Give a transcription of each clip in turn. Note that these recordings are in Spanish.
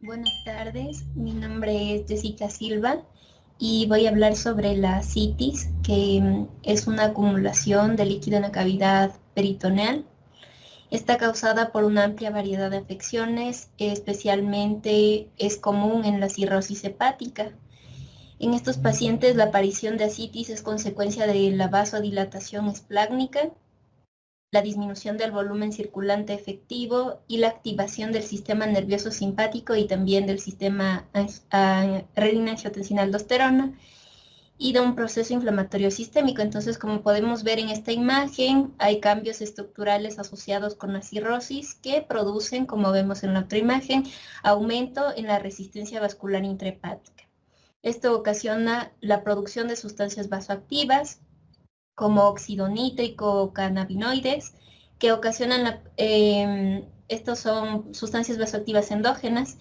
Buenas tardes, mi nombre es Jessica Silva y voy a hablar sobre la citis, que es una acumulación de líquido en la cavidad peritoneal. Está causada por una amplia variedad de afecciones, especialmente es común en la cirrosis hepática. En estos pacientes la aparición de ascitis es consecuencia de la vasodilatación esplácnica, la disminución del volumen circulante efectivo y la activación del sistema nervioso simpático y también del sistema renina-angiotensina-aldosterona y de un proceso inflamatorio sistémico. Entonces, como podemos ver en esta imagen, hay cambios estructurales asociados con la cirrosis que producen, como vemos en la otra imagen, aumento en la resistencia vascular intrahepática. Esto ocasiona la producción de sustancias vasoactivas, como óxido nítrico o cannabinoides, que ocasionan, estos son sustancias vasoactivas endógenas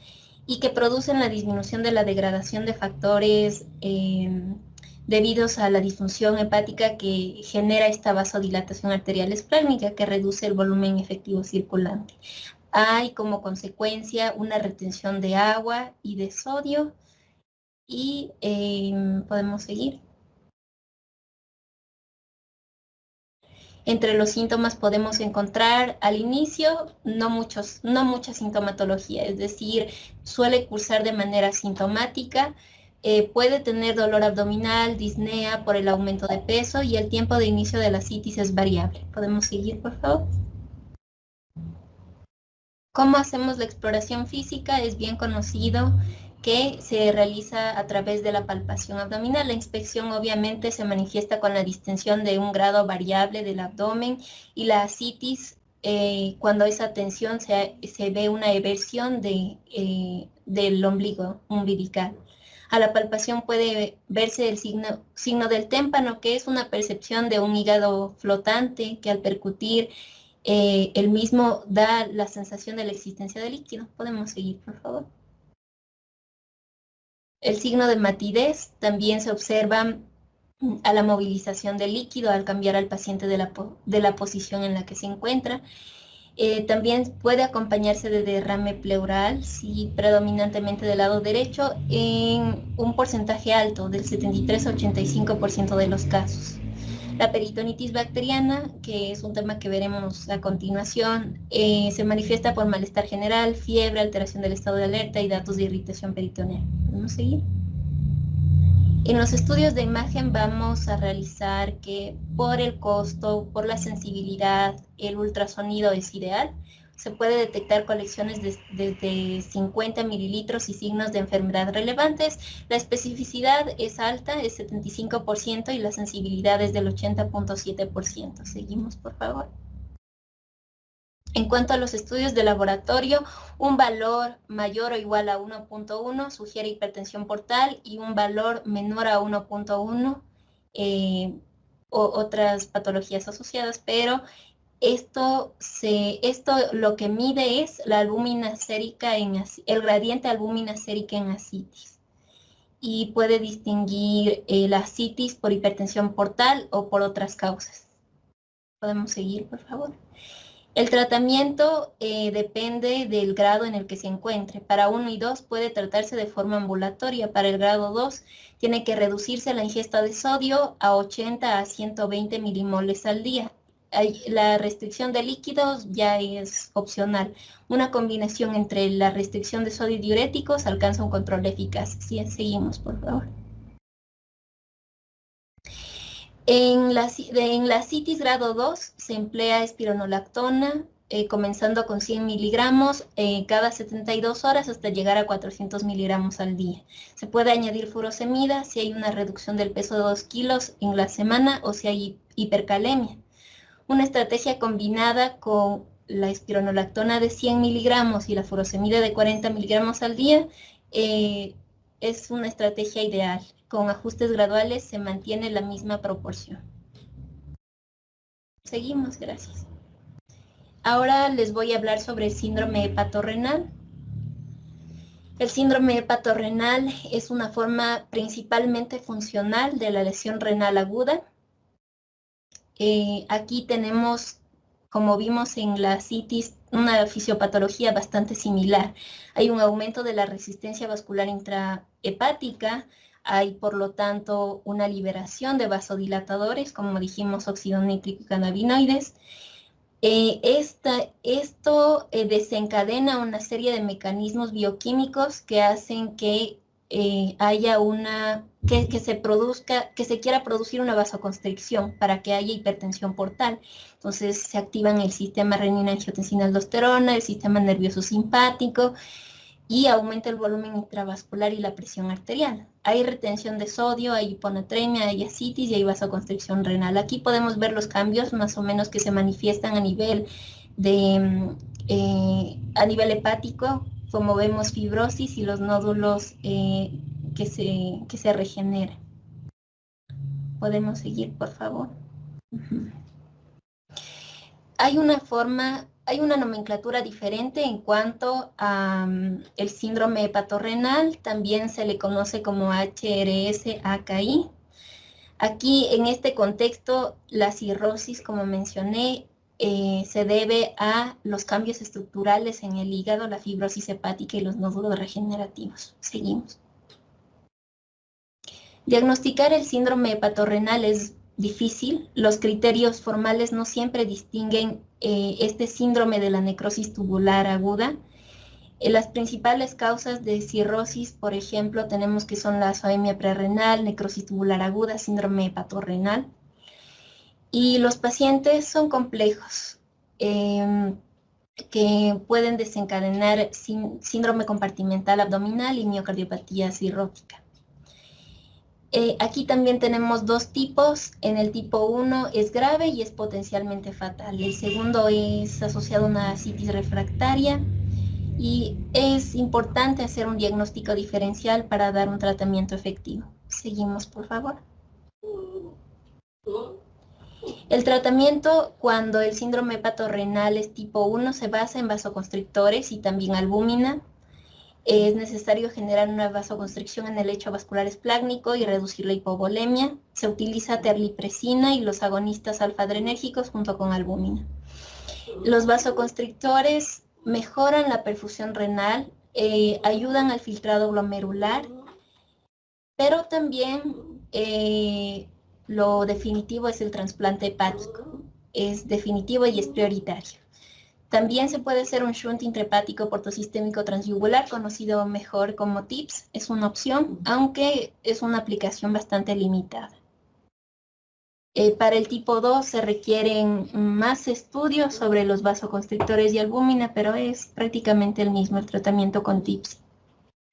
y que producen la disminución de la degradación de factores debidos a la disfunción hepática que genera esta vasodilatación arterial esplénica que reduce el volumen efectivo circulante. Hay como consecuencia una retención de agua y de sodio y podemos seguir. Entre los síntomas podemos encontrar al inicio no mucha sintomatología, es decir, suele cursar de manera asintomática, puede tener dolor abdominal, disnea por el aumento de peso y el tiempo de inicio de la citis es variable. ¿Podemos seguir, por favor? ¿Cómo hacemos la exploración física? Es bien conocido que se realiza a través de la palpación abdominal. La inspección obviamente se manifiesta con la distensión de un grado variable del abdomen y la ascitis, cuando esa tensión se ve una eversión del ombligo umbilical. A la palpación puede verse el signo del témpano, que es una percepción de un hígado flotante que al percutir el mismo da la sensación de la existencia de líquido. Podemos seguir, por favor. El signo de matidez también se observa a la movilización del líquido al cambiar al paciente de la posición en la que se encuentra. También puede acompañarse de derrame pleural, sí, predominantemente del lado derecho, en un porcentaje alto, del 73-85% de los casos. La peritonitis bacteriana, que es un tema que veremos a continuación, se manifiesta por malestar general, fiebre, alteración del estado de alerta y datos de irritación peritoneal. ¿Podemos seguir? En los estudios de imagen vamos a realizar que por el costo, por la sensibilidad, el ultrasonido es ideal. Se puede detectar colecciones desde 50 mililitros y signos de enfermedad relevantes. La especificidad es alta, es 75% y la sensibilidad es del 80.7%. Seguimos, por favor. En cuanto a los estudios de laboratorio, un valor mayor o igual a 1.1 sugiere hipertensión portal y un valor menor a 1.1 otras patologías asociadas, pero esto lo que mide es la albúmina sérica el gradiente albúmina sérica en ascitis y puede distinguir la ascitis por hipertensión portal o por otras causas. Podemos seguir, por favor. El tratamiento depende del grado en el que se encuentre. Para 1 y 2 puede tratarse de forma ambulatoria. Para el grado 2 tiene que reducirse la ingesta de sodio a 80 a 120 milimoles al día. La restricción de líquidos ya es opcional. Una combinación entre la restricción de sodio y diuréticos alcanza un control eficaz. Sí, seguimos, por favor. En la citis grado 2 se emplea espironolactona, comenzando con 100 miligramos cada 72 horas hasta llegar a 400 miligramos al día. Se puede añadir furosemida si hay una reducción del peso de 2 kilos en la semana o si hay hipercalemia. Una estrategia combinada con la espironolactona de 100 miligramos y la furosemida de 40 miligramos al día es una estrategia ideal. Con ajustes graduales se mantiene la misma proporción. Seguimos, gracias. Ahora les voy a hablar sobre el síndrome hepatorrenal. El síndrome hepatorrenal es una forma principalmente funcional de la lesión renal aguda. Aquí tenemos, como vimos en la citis, una fisiopatología bastante similar. Hay un aumento de la resistencia vascular intrahepática, hay por lo tanto una liberación de vasodilatadores, como dijimos, óxido nítrico y cannabinoides. Esto desencadena una serie de mecanismos bioquímicos que hacen que haya que se quiera producir una vasoconstricción para que haya hipertensión portal. Entonces se activan el sistema renina-angiotensina-aldosterona, el sistema nervioso simpático, y aumenta el volumen intravascular y la presión arterial. Hay retención de sodio, hay hiponatremia, hay ascitis y hay vasoconstricción renal. Aquí podemos ver los cambios más o menos que se manifiestan a nivel hepático, como vemos fibrosis y los nódulos que se regeneran. Podemos seguir, por favor. Hay una nomenclatura diferente en cuanto a el síndrome hepatorrenal, también se le conoce como HRS-AKI. Aquí, en este contexto, la cirrosis, como mencioné, se debe a los cambios estructurales en el hígado, la fibrosis hepática y los nódulos regenerativos. Seguimos. Diagnosticar el síndrome hepatorrenal es difícil. Los criterios formales no siempre distinguen este síndrome de la necrosis tubular aguda. Las principales causas de cirrosis, por ejemplo, tenemos que son la azoemia prerrenal, necrosis tubular aguda, síndrome hepatorrenal. Y los pacientes son complejos, que pueden desencadenar síndrome compartimental abdominal y miocardiopatía cirrótica. Aquí también tenemos dos tipos. En el tipo 1 es grave y es potencialmente fatal. El segundo es asociado a una ascitis refractaria y es importante hacer un diagnóstico diferencial para dar un tratamiento efectivo. Seguimos, por favor. El tratamiento cuando el síndrome hepatorrenal es tipo 1 se basa en vasoconstrictores y también albúmina. Es necesario generar una vasoconstricción en el lecho vascular esplácnico y reducir la hipovolemia. Se utiliza terlipresina y los agonistas alfa-adrenérgicos junto con albúmina. Los vasoconstrictores mejoran la perfusión renal, ayudan al filtrado glomerular, pero también lo definitivo es el trasplante hepático. Es definitivo y es prioritario. También se puede hacer un shunt intrahepático portosistémico transyugular, conocido mejor como TIPS. Es una opción, aunque es una aplicación bastante limitada. Para el tipo 2 se requieren más estudios sobre los vasoconstrictores y albúmina, pero es prácticamente el mismo el tratamiento con TIPS.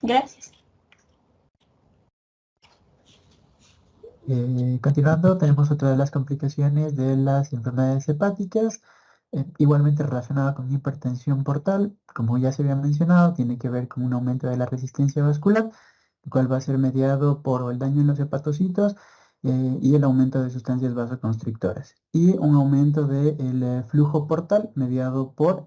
Gracias. Continuando, tenemos otra de las complicaciones de las enfermedades hepáticas, igualmente relacionada con hipertensión portal. Como ya se había mencionado, tiene que ver con un aumento de la resistencia vascular, el cual va a ser mediado por el daño en los hepatocitos y el aumento de sustancias vasoconstrictoras. Y un aumento del flujo portal mediado por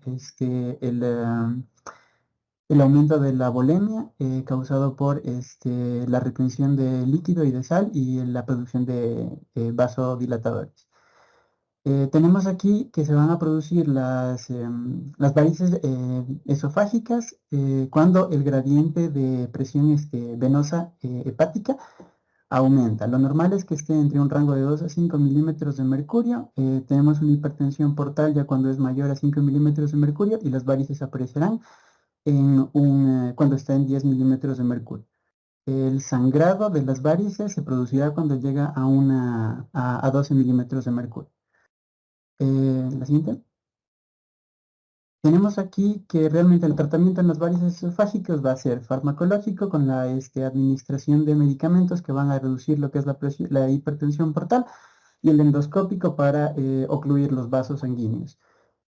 el aumento de la volemia causado por la retención de líquido y de sal y la producción de vasodilatadores. Tenemos aquí que se van a producir las varices esofágicas cuando el gradiente de presión venosa hepática aumenta. Lo normal es que esté entre un rango de 2 a 5 milímetros de mercurio. Tenemos una hipertensión portal ya cuando es mayor a 5 milímetros de mercurio y las varices aparecerán cuando está en 10 milímetros de mercurio. El sangrado de las varices se producirá cuando llega a 12 milímetros de mercurio. La siguiente. Tenemos aquí que realmente el tratamiento en las varices esofágicas va a ser farmacológico con la administración de medicamentos que van a reducir lo que es la hipertensión portal y el endoscópico para ocluir los vasos sanguíneos.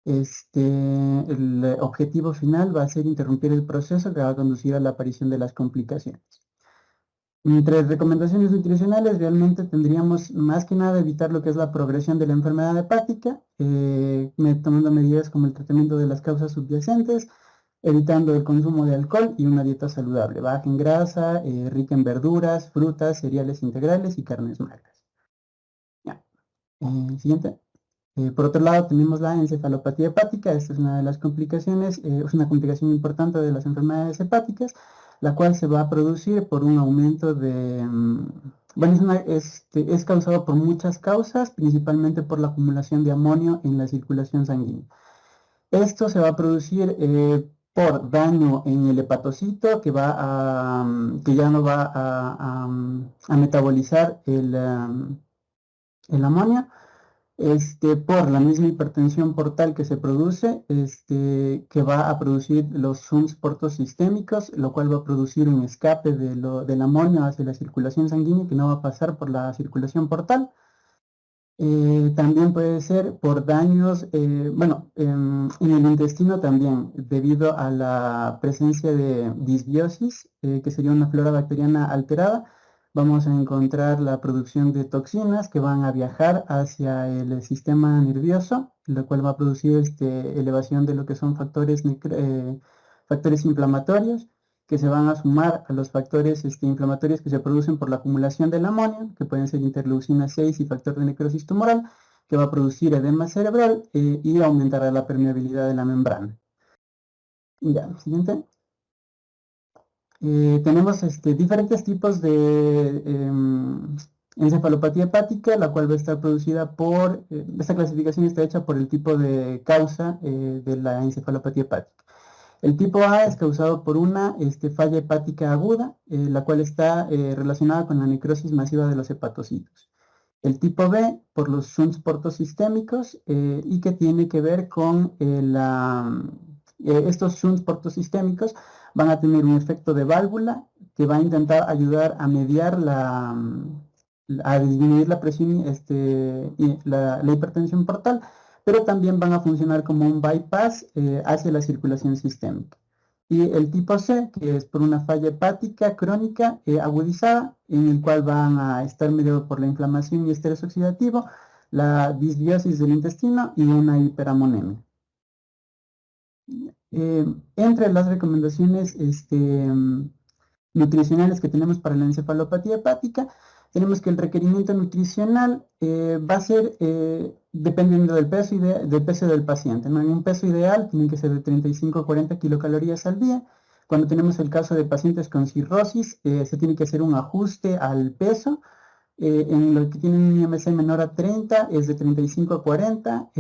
El objetivo final va a ser interrumpir el proceso que va a conducir a la aparición de las complicaciones. Entre recomendaciones nutricionales, realmente tendríamos más que nada evitar lo que es la progresión de la enfermedad hepática, tomando medidas como el tratamiento de las causas subyacentes, evitando el consumo de alcohol y una dieta saludable, baja en grasa, rica en verduras, frutas, cereales integrales y carnes magras. Ya. Siguiente. Por otro lado, tenemos la encefalopatía hepática. Esta es una de las complicaciones, es una complicación importante de las enfermedades hepáticas, la cual se va a producir por un aumento de... bueno, es causado por muchas causas, principalmente por la acumulación de amonio en la circulación sanguínea. Esto se va a producir por daño en el hepatocito que ya no va a metabolizar el amonio, por la misma hipertensión portal que se produce, que va a producir los shunts portosistémicos, lo cual va a producir un escape del amonio hacia la circulación sanguínea que no va a pasar por la circulación portal. También puede ser por daños, en el intestino también, debido a la presencia de disbiosis, que sería una flora bacteriana alterada. Vamos a encontrar la producción de toxinas que van a viajar hacia el sistema nervioso, lo cual va a producir elevación de lo que son factores inflamatorios, que se van a sumar a los factores inflamatorios que se producen por la acumulación del amonio, que pueden ser interleucina 6 y factor de necrosis tumoral, que va a producir edema cerebral y aumentará la permeabilidad de la membrana. Ya, siguiente. Tenemos diferentes tipos de encefalopatía hepática, la cual va a estar producida por, esta clasificación está hecha por el tipo de causa de la encefalopatía hepática. El tipo A es causado por una falla hepática aguda, la cual está relacionada con la necrosis masiva de los hepatocitos. El tipo B por los shunts portosistémicos y que tiene que ver con estos shunts portosistémicos van a tener un efecto de válvula que va a intentar ayudar a mediar a disminuir la presión, la hipertensión portal, pero también van a funcionar como un bypass hacia la circulación sistémica. Y el tipo C, que es por una falla hepática crónica agudizada, en el cual van a estar mediados por la inflamación y estrés oxidativo, la disbiosis del intestino y una hiperamonemia. Entre las recomendaciones nutricionales que tenemos para la encefalopatía hepática, tenemos que el requerimiento nutricional va a ser dependiendo del peso del paciente, ¿no? En un peso ideal tiene que ser de 35 a 40 kilocalorías al día. Cuando tenemos el caso de pacientes con cirrosis, se tiene que hacer un ajuste al peso. En los que tienen un IMC menor a 30 es de 35 a 40,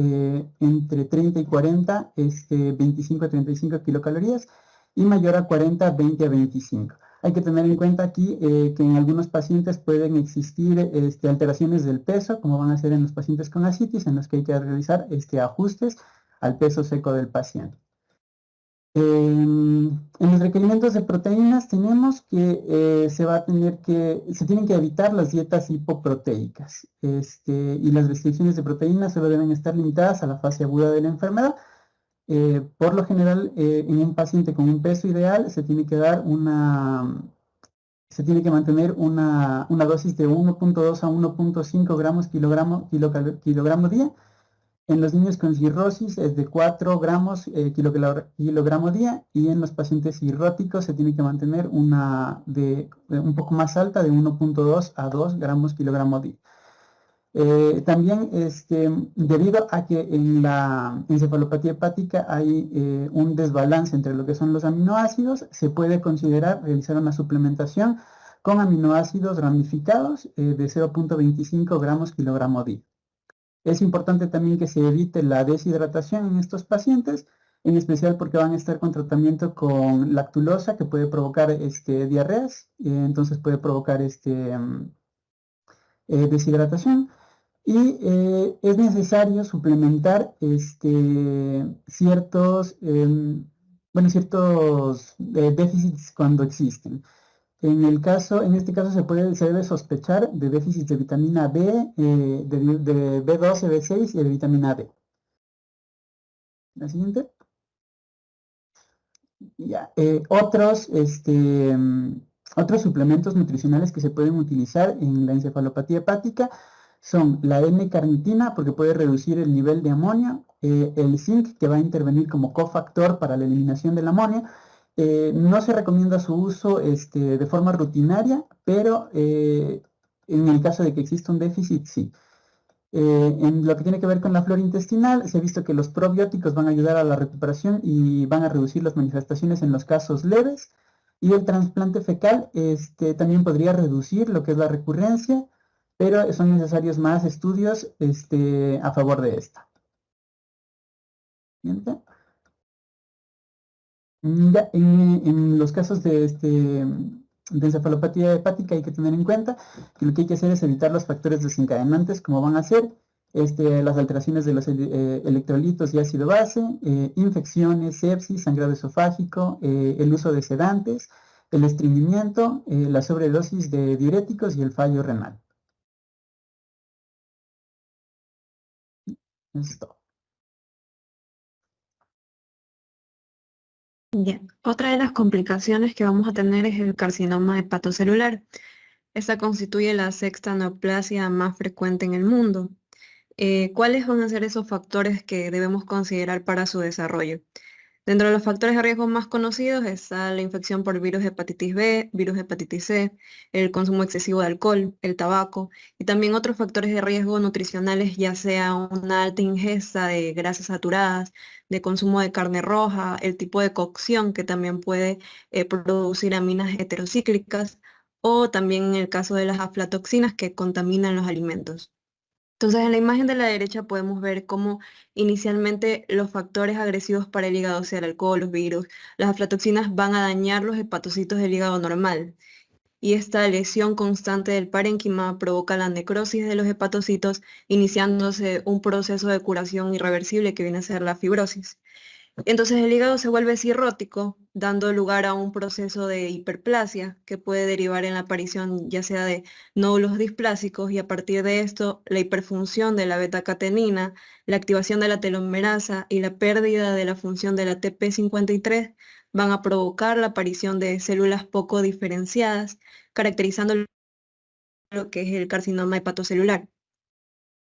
entre 30 y 40 es de 25 a 35 kilocalorías y mayor a 40, 20 a 25. Hay que tener en cuenta aquí que en algunos pacientes pueden existir alteraciones del peso, como van a ser en los pacientes con ascitis, en los que hay que realizar ajustes al peso seco del paciente. En los requerimientos de proteínas tenemos que se tienen que evitar las dietas hipoproteicas y las restricciones de proteínas solo deben estar limitadas a la fase aguda de la enfermedad. Por lo general, en un paciente con un peso ideal se tiene que mantener una dosis de 1.2 a 1.5 gramos kilogramo día. En los niños con cirrosis es de 4 gramos kilogramo día y en los pacientes cirróticos se tiene que mantener un poco más alta de 1.2 a 2 gramos kilogramo día. También debido a que en la encefalopatía hepática hay un desbalance entre lo que son los aminoácidos, se puede considerar realizar una suplementación con aminoácidos ramificados de 0.25 gramos kilogramo día. Es importante también que se evite la deshidratación en estos pacientes, en especial porque van a estar con tratamiento con lactulosa que puede provocar diarreas, entonces puede provocar deshidratación. Y es necesario suplementar ciertos déficits cuando existen. En este caso se debe sospechar de déficits de vitamina B, de B12, B6 y de vitamina D. La siguiente. Ya, otros suplementos nutricionales que se pueden utilizar en la encefalopatía hepática son la N-carnitina, porque puede reducir el nivel de amonio, el zinc, que va a intervenir como cofactor para la eliminación del amonio. No se recomienda su uso de forma rutinaria, pero en el caso de que exista un déficit, sí. En lo que tiene que ver con la flora intestinal, se ha visto que los probióticos van a ayudar a la recuperación y van a reducir las manifestaciones en los casos leves. Y el trasplante fecal también podría reducir lo que es la recurrencia, pero son necesarios más estudios a favor de esta. Siguiente. Ya, en los casos de encefalopatía hepática hay que tener en cuenta que lo que hay que hacer es evitar los factores desencadenantes, como van a ser las alteraciones de los electrolitos y ácido base, infecciones, sepsis, sangrado esofágico, el uso de sedantes, el estreñimiento, la sobredosis de diuréticos y el fallo renal. Esto. Bien. Otra de las complicaciones que vamos a tener es el carcinoma hepatocelular. Esta constituye la sexta neoplasia más frecuente en el mundo. ¿Cuáles van a ser esos factores que debemos considerar para su desarrollo? Dentro de los factores de riesgo más conocidos está la infección por virus hepatitis B, virus hepatitis C, el consumo excesivo de alcohol, el tabaco y también otros factores de riesgo nutricionales, ya sea una alta ingesta de grasas saturadas, de consumo de carne roja, el tipo de cocción que también puede producir aminas heterocíclicas o también en el caso de las aflatoxinas que contaminan los alimentos. Entonces, en la imagen de la derecha podemos ver cómo inicialmente los factores agresivos para el hígado, o sea, el alcohol, los virus, las aflatoxinas van a dañar los hepatocitos del hígado normal. Y esta lesión constante del parénquima provoca la necrosis de los hepatocitos, iniciándose un proceso de curación irreversible que viene a ser la fibrosis. Entonces el hígado se vuelve cirrótico, dando lugar a un proceso de hiperplasia que puede derivar en la aparición ya sea de nódulos displásicos y a partir de esto la hiperfunción de la beta-catenina, la activación de la telomerasa y la pérdida de la función de la TP53 van a provocar la aparición de células poco diferenciadas, caracterizando lo que es el carcinoma hepatocelular.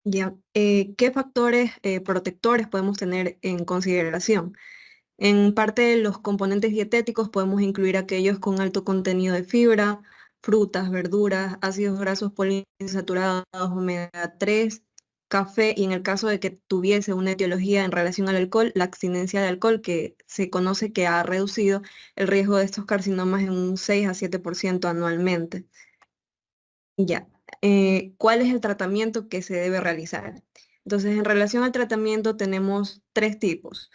Ya, ¿qué factores protectores podemos tener en consideración? En parte de los componentes dietéticos podemos incluir aquellos con alto contenido de fibra, frutas, verduras, ácidos grasos poliinsaturados, omega 3, café y en el caso de que tuviese una etiología en relación al alcohol, la abstinencia de alcohol que se conoce que ha reducido el riesgo de estos carcinomas en un 6 a 7% anualmente. Ya, ¿cuál es el tratamiento que se debe realizar? Entonces, en relación al tratamiento tenemos tres tipos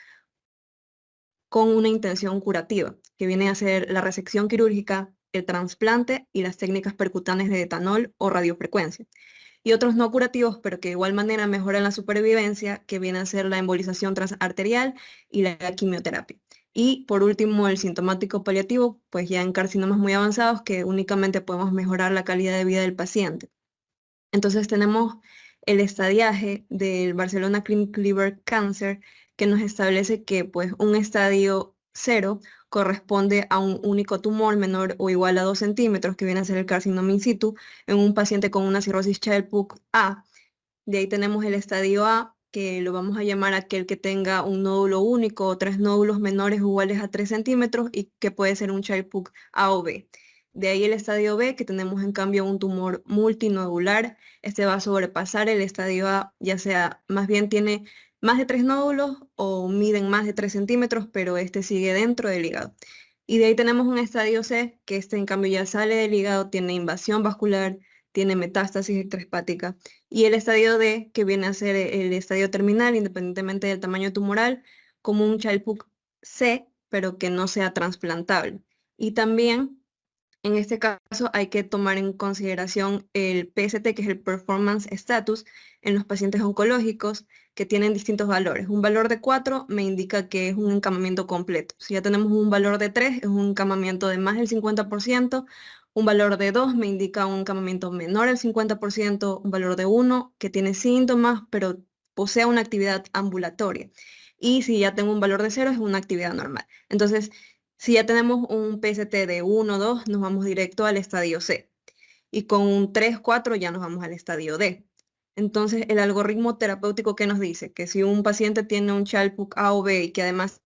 con una intención curativa, que viene a ser la resección quirúrgica, el trasplante y las técnicas percutantes de etanol o radiofrecuencia. Y otros no curativos, pero que de igual manera mejoran la supervivencia, que viene a ser la embolización transarterial y la quimioterapia. Y por último, el sintomático paliativo, pues ya en carcinomas muy avanzados, que únicamente podemos mejorar la calidad de vida del paciente. Entonces tenemos el estadiaje del Barcelona Clinic Liver Cancer, que nos establece que pues un estadio 0 corresponde a un único tumor menor o igual a 2 centímetros, que viene a ser el carcinoma in situ, en un paciente con una cirrosis Child-Pugh A. De ahí tenemos el estadio A, que lo vamos a llamar aquel que tenga un nódulo único o 3 nódulos menores o iguales a 3 centímetros y que puede ser un Child-Pugh A o B. De ahí el estadio B, que tenemos en cambio un tumor multinodular. Este va a sobrepasar el estadio A, ya sea más bien tiene más de 3 nódulos o miden más de 3 centímetros, pero este sigue dentro del hígado. Y de ahí tenemos un estadio C, que este en cambio ya sale del hígado, tiene invasión vascular, tiene metástasis extrahepática. Y el estadio D, que viene a ser el estadio terminal, independientemente del tamaño tumoral, como un Child-Pugh C, pero que no sea trasplantable. Y también en este caso hay que tomar en consideración el PST, que es el Performance Status, en los pacientes oncológicos que tienen distintos valores. Un valor de 4 me indica que es un encamamiento completo. Si ya tenemos un valor de 3, es un encamamiento de más del 50%. Un valor de 2 me indica un encamamiento menor al 50%. Un valor de 1 que tiene síntomas, pero posee una actividad ambulatoria. Y si ya tengo un valor de 0, es una actividad normal. Entonces, si ya tenemos un PST de 1 o 2, nos vamos directo al estadio C. Y con un 3, 4 ya nos vamos al estadio D. Entonces, el algoritmo terapéutico que nos dice que si un paciente tiene un Child-Pugh A o B y que además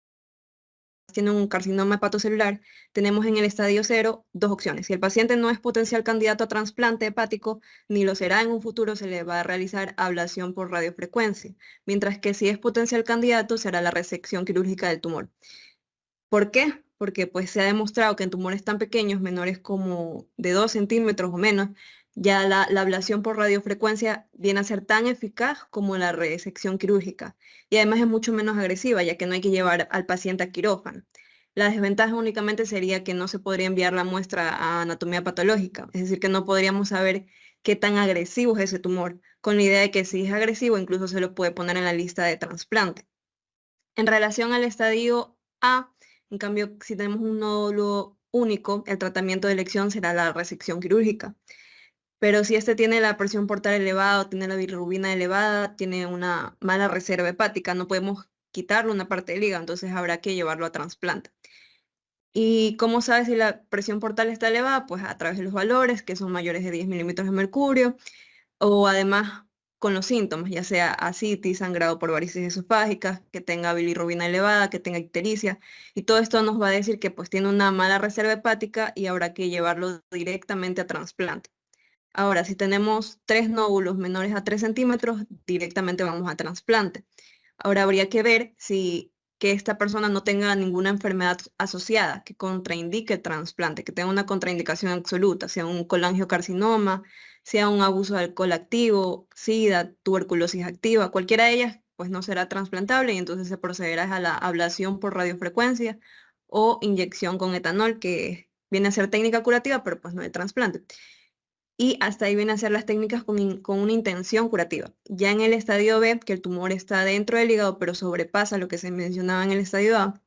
tienen un carcinoma hepatocelular, tenemos en el estadio 0 dos opciones. Si el paciente no es potencial candidato a trasplante hepático, ni lo será en un futuro, se le va a realizar ablación por radiofrecuencia, mientras que si es potencial candidato, será la resección quirúrgica del tumor. ¿Por qué? Porque pues se ha demostrado que en tumores tan pequeños, menores como de 2 centímetros o menos, ya la ablación por radiofrecuencia viene a ser tan eficaz como la resección quirúrgica. Y además es mucho menos agresiva, ya que no hay que llevar al paciente a quirófano. La desventaja únicamente sería que no se podría enviar la muestra a anatomía patológica, es decir, que no podríamos saber qué tan agresivo es ese tumor, con la idea de que si es agresivo incluso se lo puede poner en la lista de trasplante. En relación al estadio A, en cambio, si tenemos un nódulo único, el tratamiento de elección será la resección quirúrgica. Pero si este tiene la presión portal elevada o tiene la bilirrubina elevada, tiene una mala reserva hepática, no podemos quitarle una parte del hígado, entonces habrá que llevarlo a trasplante. ¿Y cómo sabes si la presión portal está elevada? Pues a través de los valores, que son mayores de 10 milímetros de mercurio, o además con los síntomas, ya sea ascitis, sangrado por varices esofágicas, que tenga bilirrubina elevada, que tenga ictericia, y todo esto nos va a decir que pues tiene una mala reserva hepática y habrá que llevarlo directamente a trasplante. Ahora, si tenemos 3 nódulos menores a 3 centímetros, directamente vamos a trasplante. Ahora habría que ver que esta persona no tenga ninguna enfermedad asociada que contraindique el trasplante, que tenga una contraindicación absoluta, sea un colangiocarcinoma, sea un abuso de alcohol activo, SIDA, tuberculosis activa, cualquiera de ellas, pues no será trasplantable y entonces se procederá a la ablación por radiofrecuencia o inyección con etanol, que viene a ser técnica curativa, pero pues no de trasplante. Y hasta ahí vienen a ser las técnicas con una intención curativa. Ya en el estadio B, que el tumor está dentro del hígado, pero sobrepasa lo que se mencionaba en el estadio A,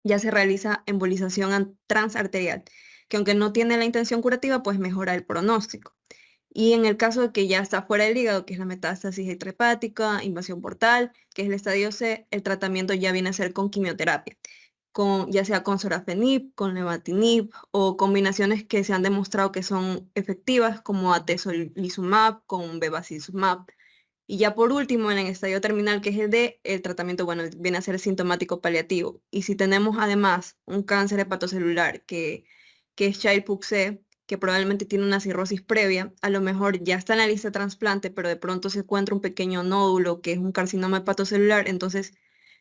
ya se realiza embolización transarterial, que aunque no tiene la intención curativa, pues mejora el pronóstico. Y en el caso de que ya está fuera del hígado, que es la metástasis extrahepática, invasión portal, que es el estadio C, el tratamiento ya viene a ser con quimioterapia, ya sea con sorafenib, con lenvatinib o combinaciones que se han demostrado que son efectivas como atezolizumab con bevacizumab. Y ya por último, en el estadio terminal, que es el D, el tratamiento, bueno, viene a ser sintomático paliativo. Y si tenemos además un cáncer hepatocelular que es Child-Pugh-C, que probablemente tiene una cirrosis previa, a lo mejor ya está en la lista de trasplante, pero de pronto se encuentra un pequeño nódulo que es un carcinoma hepatocelular, entonces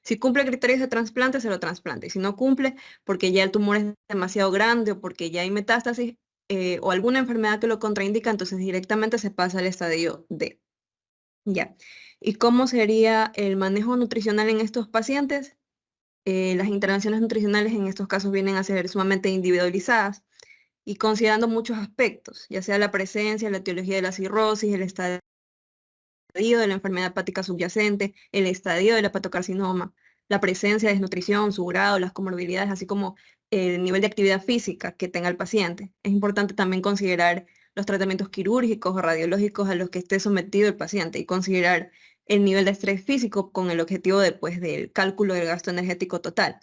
si cumple criterios de trasplante, se lo trasplante. Y si no cumple, porque ya el tumor es demasiado grande o porque ya hay metástasis o alguna enfermedad que lo contraindica, entonces directamente se pasa al estadio D. Ya. ¿Y cómo sería el manejo nutricional en estos pacientes? Las intervenciones nutricionales en estos casos vienen a ser sumamente individualizadas y considerando muchos aspectos, ya sea la presencia, la etiología de la cirrosis, el estadio de la enfermedad hepática subyacente, el estadio del hepatocarcinoma, la presencia de desnutrición, su grado, las comorbilidades, así como el nivel de actividad física que tenga el paciente. Es importante también considerar los tratamientos quirúrgicos o radiológicos a los que esté sometido el paciente y considerar el nivel de estrés físico con el objetivo después del cálculo del gasto energético total.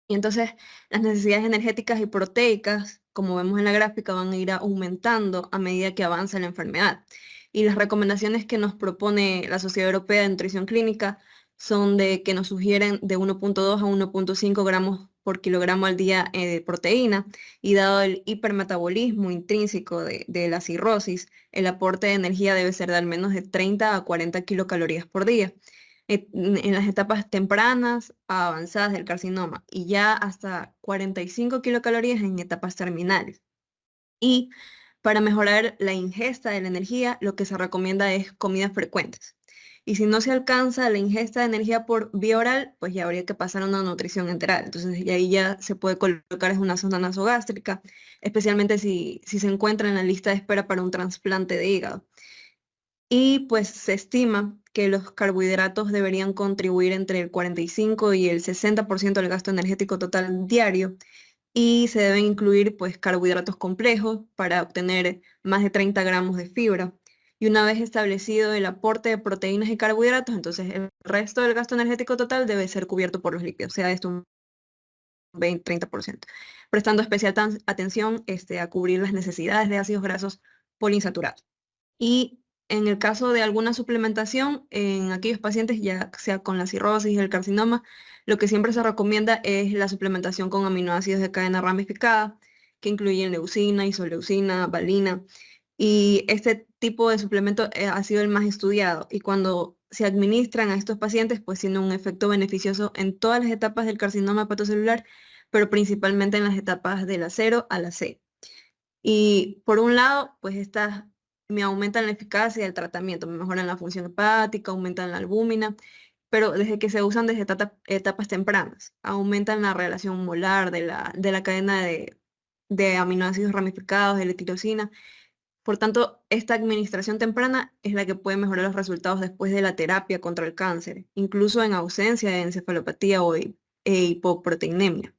Y entonces las necesidades energéticas y proteicas, como vemos en la gráfica, van a ir aumentando a medida que avanza la enfermedad. Y las recomendaciones que nos propone la Sociedad Europea de Nutrición Clínica son de que nos sugieren de 1.2 a 1.5 gramos por kilogramo al día de proteína, y dado el hipermetabolismo intrínseco de la cirrosis, el aporte de energía debe ser de al menos de 30 a 40 kilocalorías por día en las etapas tempranas a avanzadas del carcinoma y ya hasta 45 kilocalorías en etapas terminales. Y para mejorar la ingesta de la energía, lo que se recomienda es comidas frecuentes. Y si no se alcanza la ingesta de energía por vía oral, pues ya habría que pasar a una nutrición enteral. Entonces, y ahí ya se puede colocar en una sonda nasogástrica, especialmente si se encuentra en la lista de espera para un trasplante de hígado. Y pues se estima que los carbohidratos deberían contribuir entre el 45 y el 60% del gasto energético total diario, y se deben incluir pues carbohidratos complejos para obtener más de 30 gramos de fibra. Y una vez establecido el aporte de proteínas y carbohidratos, entonces el resto del gasto energético total debe ser cubierto por los lípidos, sea esto un 20-30%, prestando especial atención a cubrir las necesidades de ácidos grasos poliinsaturados. Y En el caso de alguna suplementación, en aquellos pacientes, ya sea con la cirrosis y el carcinoma, lo que siempre se recomienda es la suplementación con aminoácidos de cadena ramificada, que incluyen leucina, isoleucina, valina. Y este tipo de suplemento ha sido el más estudiado. Y cuando se administran a estos pacientes, pues tiene un efecto beneficioso en todas las etapas del carcinoma hepatocelular, pero principalmente en las etapas de la 0 a la C. Y por un lado, pues estas me aumentan la eficacia del tratamiento, me mejoran la función hepática, aumentan la albúmina, pero desde que se usan desde etapas tempranas, aumentan la relación molar de la cadena de aminoácidos ramificados, de la tirosina. Por tanto, esta administración temprana es la que puede mejorar los resultados después de la terapia contra el cáncer, incluso en ausencia de encefalopatía e hipoproteinemia.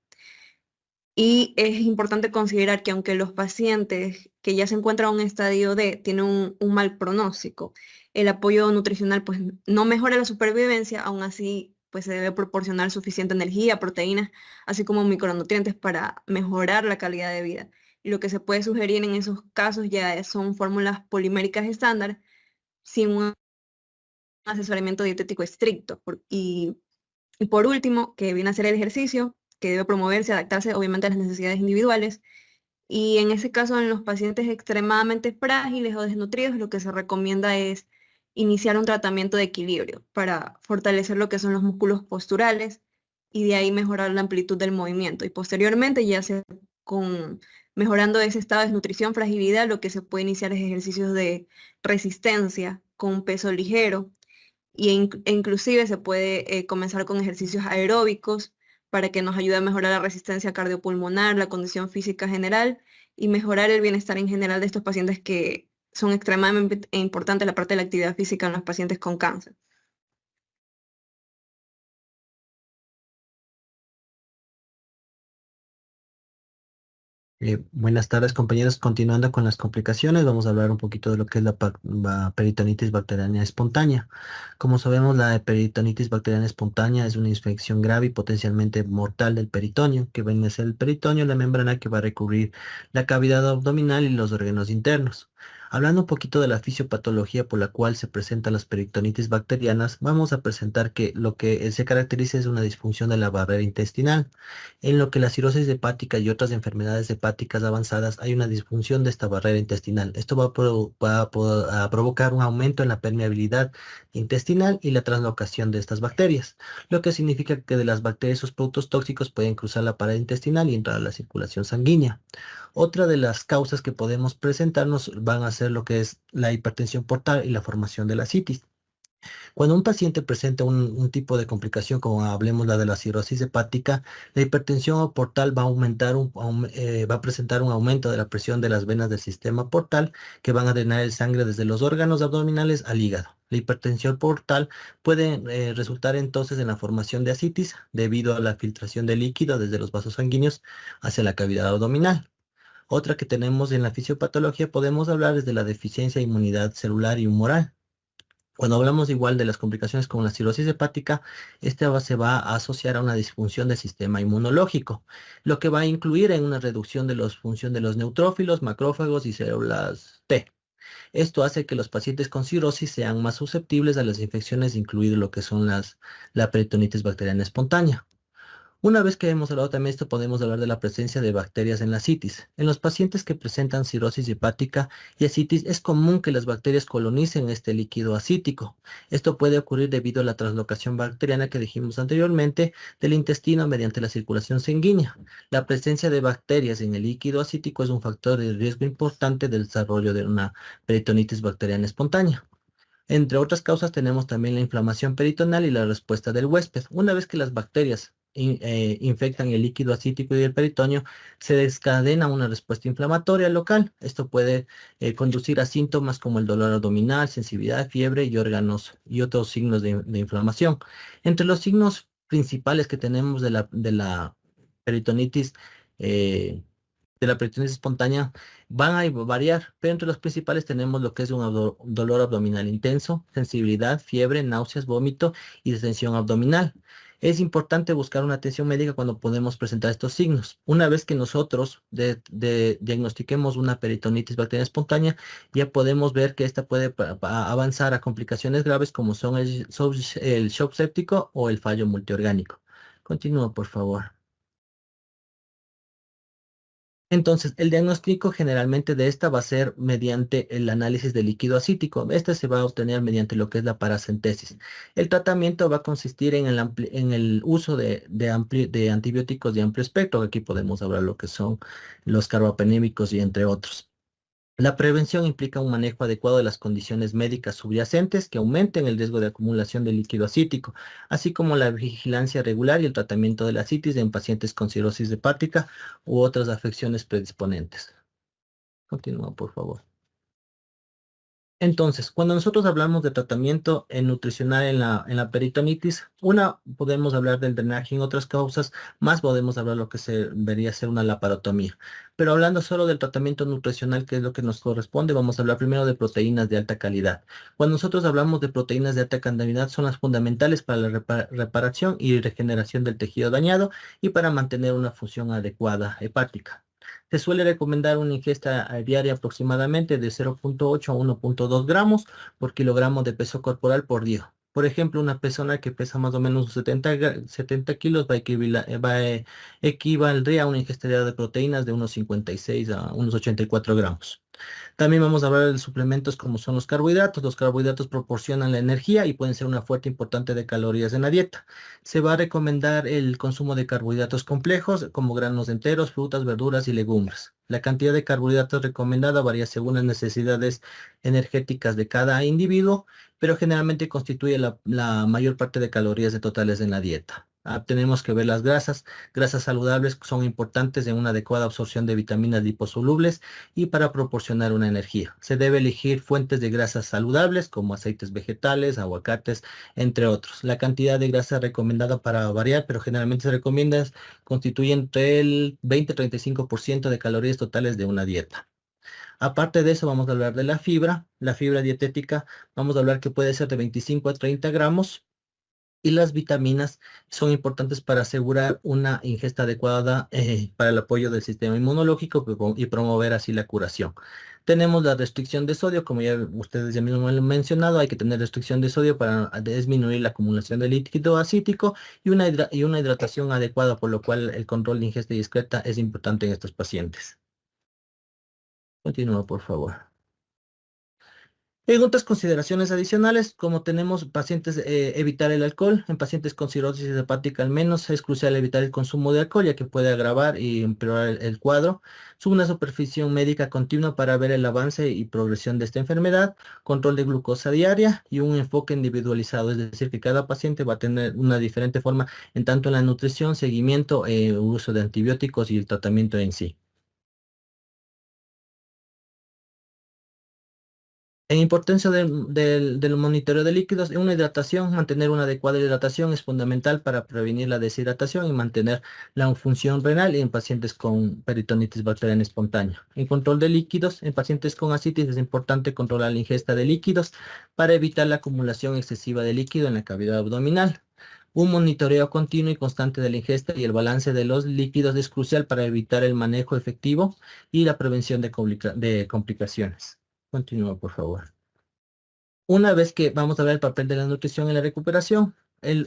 Y es importante considerar que aunque los pacientes que ya se encuentran en un estadio D tienen un mal pronóstico, el apoyo nutricional pues no mejora la supervivencia, aún así pues se debe proporcionar suficiente energía, proteínas, así como micronutrientes para mejorar la calidad de vida. Y lo que se puede sugerir en esos casos ya son fórmulas poliméricas estándar sin un asesoramiento dietético estricto. Y por último, que viene a ser el ejercicio, que debe promoverse, adaptarse obviamente a las necesidades individuales. Y en ese caso, en los pacientes extremadamente frágiles o desnutridos, lo que se recomienda es iniciar un tratamiento de equilibrio para fortalecer lo que son los músculos posturales y de ahí mejorar la amplitud del movimiento. Y posteriormente, ya sea con mejorando ese estado de desnutrición, fragilidad, lo que se puede iniciar es ejercicios de resistencia con peso ligero e inclusive se puede comenzar con ejercicios aeróbicos para que nos ayude a mejorar la resistencia cardiopulmonar, la condición física general y mejorar el bienestar en general de estos pacientes que son extremadamente importantes la parte de la actividad física en los pacientes con cáncer. Buenas tardes, compañeros. Continuando con las complicaciones, vamos a hablar un poquito de lo que es la peritonitis bacteriana espontánea. Como sabemos, la peritonitis bacteriana espontánea es una infección grave y potencialmente mortal del peritoneo, que viene a ser el peritoneo, la membrana que va a recubrir la cavidad abdominal y los órganos internos. Hablando un poquito de la fisiopatología por la cual se presentan las peritonitis bacterianas, vamos a presentar que lo que se caracteriza es una disfunción de la barrera intestinal. En lo que la cirrosis hepática y otras enfermedades hepáticas avanzadas hay una disfunción de esta barrera intestinal. Esto va a provocar un aumento en la permeabilidad intestinal y la translocación de estas bacterias, lo que significa que de las bacterias sus productos tóxicos pueden cruzar la pared intestinal y entrar a la circulación sanguínea. Otra de las causas que podemos presentarnos van a ser lo que es la hipertensión portal y la formación de la citis. Cuando un paciente presenta un tipo de complicación, como hablemos la de la cirrosis hepática, la hipertensión portal va a va a presentar un aumento de la presión de las venas del sistema portal que van a drenar el sangre desde los órganos abdominales al hígado. La hipertensión portal puede resultar entonces en la formación de ascitis debido a la filtración de líquido desde los vasos sanguíneos hacia la cavidad abdominal. Otra que tenemos en la fisiopatología podemos hablar es de la deficiencia de inmunidad celular y humoral. Cuando hablamos igual de las complicaciones con la cirrosis hepática, se va a asociar a una disfunción del sistema inmunológico, lo que va a incluir en una reducción de la función de los neutrófilos, macrófagos y células T. Esto hace que los pacientes con cirrosis sean más susceptibles a las infecciones, incluido lo que son la peritonitis bacteriana espontánea. Una vez que hemos hablado también de esto, podemos hablar de la presencia de bacterias en la citis. En los pacientes que presentan cirrosis hepática y ascitis, es común que las bacterias colonicen este líquido acítico. Esto puede ocurrir debido a la translocación bacteriana que dijimos anteriormente del intestino mediante la circulación sanguínea. La presencia de bacterias en el líquido acítico es un factor de riesgo importante del desarrollo de una peritonitis bacteriana espontánea. Entre otras causas tenemos también la inflamación peritoneal y la respuesta del huésped. Una vez que las bacterias infectan el líquido acítico y el peritoneo, se descadena una respuesta inflamatoria local. Esto puede conducir a síntomas como el dolor abdominal, sensibilidad, fiebre y otros signos de inflamación. Entre los signos principales que tenemos de la peritonitis de la peritonitis espontánea van a variar, pero entre los principales tenemos lo que es un dolor abdominal intenso, sensibilidad, fiebre, náuseas, vómito y distensión abdominal. Es importante buscar una atención médica cuando podemos presentar estos signos. Una vez que nosotros diagnostiquemos una peritonitis bacteriana espontánea, ya podemos ver que esta puede avanzar a complicaciones graves como son el shock séptico o el fallo multiorgánico. Continúa, por favor. Entonces, el diagnóstico generalmente de esta va a ser mediante el análisis de líquido acítico. Este se va a obtener mediante lo que es la paracentesis. El tratamiento va a consistir en el uso de antibióticos de amplio espectro. Aquí podemos hablar lo que son los carbapenémicos y entre otros. La prevención implica un manejo adecuado de las condiciones médicas subyacentes que aumenten el riesgo de acumulación de líquido acítico, así como la vigilancia regular y el tratamiento de la citis en pacientes con cirrosis hepática u otras afecciones predisponentes. Continúa, por favor. Entonces, cuando nosotros hablamos de tratamiento nutricional en la peritonitis, podemos hablar del drenaje, en otras causas más podemos hablar lo que se debería ser una laparotomía. Pero hablando solo del tratamiento nutricional, que es lo que nos corresponde, vamos a hablar primero de proteínas de alta calidad. Cuando nosotros hablamos de proteínas de alta calidad, son las fundamentales para la reparación y regeneración del tejido dañado y para mantener una función adecuada hepática. Se suele recomendar una ingesta diaria aproximadamente de 0,8 a 1,2 gramos por kilogramo de peso corporal por día. Por ejemplo, una persona que pesa más o menos 70 kilos va a equivaldría a una ingesta diaria de proteínas de unos 56 a unos 84 gramos. También vamos a hablar de suplementos como son los carbohidratos. Los carbohidratos proporcionan la energía y pueden ser una fuente importante de calorías en la dieta. Se va a recomendar el consumo de carbohidratos complejos como granos enteros, frutas, verduras y legumbres. La cantidad de carbohidratos recomendada varía según las necesidades energéticas de cada individuo, pero generalmente constituye la mayor parte de calorías totales en la dieta. Tenemos que ver las grasas. Grasas saludables son importantes en una adecuada absorción de vitaminas liposolubles y para proporcionar una energía. Se debe elegir fuentes de grasas saludables como aceites vegetales, aguacates, entre otros. La cantidad de grasa recomendada para variar, pero generalmente se recomienda constituye entre el 20 y 35% de calorías totales de una dieta. Aparte de eso, vamos a hablar de la fibra. La fibra dietética, vamos a hablar que puede ser de 25 a 30 gramos. Y las vitaminas son importantes para asegurar una ingesta adecuada para el apoyo del sistema inmunológico y promover así la curación. Tenemos la restricción de sodio, como ya ustedes ya mismo han mencionado, hay que tener restricción de sodio para disminuir la acumulación de líquido acítico y una hidratación adecuada, por lo cual el control de ingesta discreta es importante en estos pacientes. Continúa, por favor. En otras consideraciones adicionales, como tenemos pacientes, evitar el alcohol, en pacientes con cirrosis hepática al menos es crucial evitar el consumo de alcohol, ya que puede agravar y empeorar el cuadro. Una supervisión médica continua para ver el avance y progresión de esta enfermedad, control de glucosa diaria y un enfoque individualizado, es decir, que cada paciente va a tener una diferente forma en tanto en la nutrición, seguimiento, uso de antibióticos y el tratamiento en sí. En importancia del monitoreo de líquidos, en una hidratación, mantener una adecuada hidratación es fundamental para prevenir la deshidratación y mantener la función renal en pacientes con peritonitis bacteriana espontánea. En control de líquidos, en pacientes con ascitis es importante controlar la ingesta de líquidos para evitar la acumulación excesiva de líquido en la cavidad abdominal. Un monitoreo continuo y constante de la ingesta y el balance de los líquidos es crucial para evitar el manejo efectivo y la prevención de complicaciones. Continúa, por favor. Una vez que vamos a ver el papel de la nutrición en la recuperación,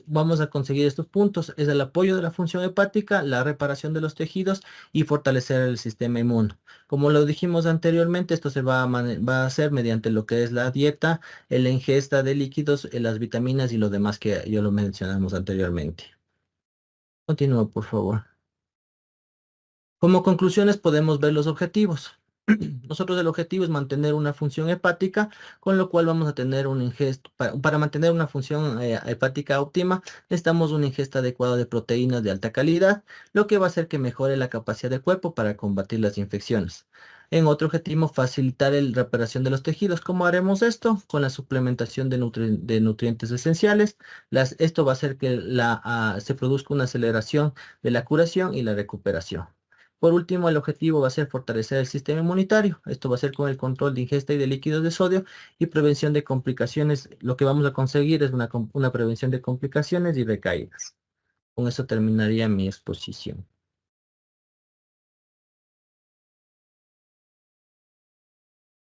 vamos a conseguir estos puntos. Es el apoyo de la función hepática, la reparación de los tejidos y fortalecer el sistema inmune. Como lo dijimos anteriormente, esto se va a hacer mediante lo que es la dieta, la ingesta de líquidos, las vitaminas y lo demás que ya lo mencionamos anteriormente. Continúa, por favor. Como conclusiones podemos ver los objetivos. Nosotros el objetivo es mantener una función hepática, con lo cual vamos a tener una ingesta, para mantener una función hepática óptima, necesitamos una ingesta adecuada de proteínas de alta calidad, lo que va a hacer que mejore la capacidad del cuerpo para combatir las infecciones. En otro objetivo, facilitar la reparación de los tejidos. ¿Cómo haremos esto? Con la suplementación de nutrientes esenciales. Esto va a hacer que se produzca una aceleración de la curación y la recuperación. Por último, el objetivo va a ser fortalecer el sistema inmunitario. Esto va a ser con el control de ingesta y de líquidos de sodio y prevención de complicaciones. Lo que vamos a conseguir es una prevención de complicaciones y recaídas. Con eso terminaría mi exposición.